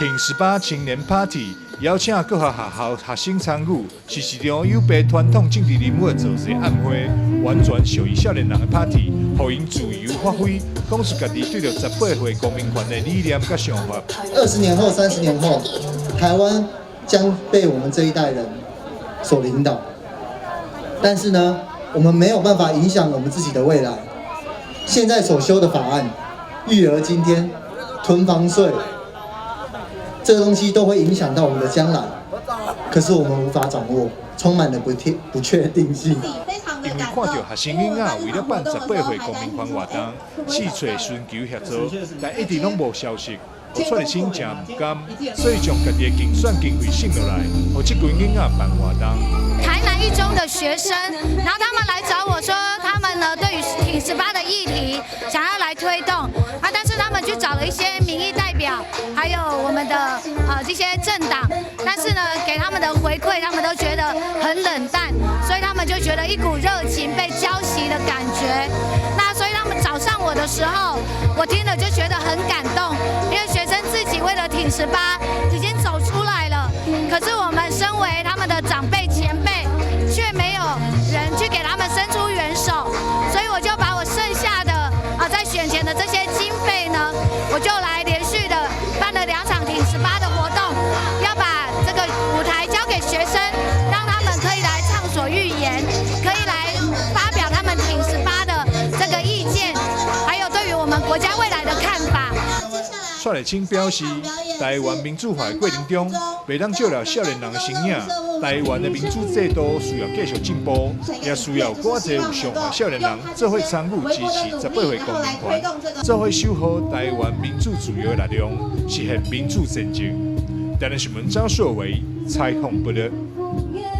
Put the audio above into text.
挺18青年 Party 邀请各校学生参与，是市场有别传统政治人物做一个暗会，完全属于少年人的 Party， 让因自由发挥，讲出家己对着18岁公民权的理念甲想法。20年后、30年后，台湾将被我们这一代人所领导，但是呢，我们没有办法影响我们自己的未来。现在所修的法案，育儿津贴、囤房税，这个东西都会影响到我们的将来，可是我们无法掌握，充满了不确定性。因为看到学生囡仔为了办18岁公民权活动，四处寻求协助，但一直拢无消息。我出来请真唔甘，所以将家己的竞选经费省落来，和这群囡仔办活动。台南一中的学生，然后他们来找我说，他们呢对于挺18的议题想要来推动但是他们去找了一些民意代表，还有我们的这些政党，但是呢给他们的回馈，他们都觉得很冷淡，所以他们就觉得一股热情被浇熄的感觉。那所以他们找上我的时候，我听了就觉得很感动，因为学生自己为了挺18已经走出来了，可是我们身为他们的长辈前辈，却没有人去给他们伸出援手，所以我就把我剩下的在选前的这些经费呢，我就来连续的办了2场挺18的活动，要把这个舞台交给学生，让他们可以来畅所欲言，可以来发表他们挺18的这个意见，还有对于我们国家未来的看法。蔡立青表示，台湾民主化的过程中，袂当少了少年人的身影。台湾的民主制度需要继续进步，也需要寡侪有想法少年人做伙参与支持18岁公民权，做伙守护台湾民主自由的力量，实现民主前进。台南新闻张硕维采访报道。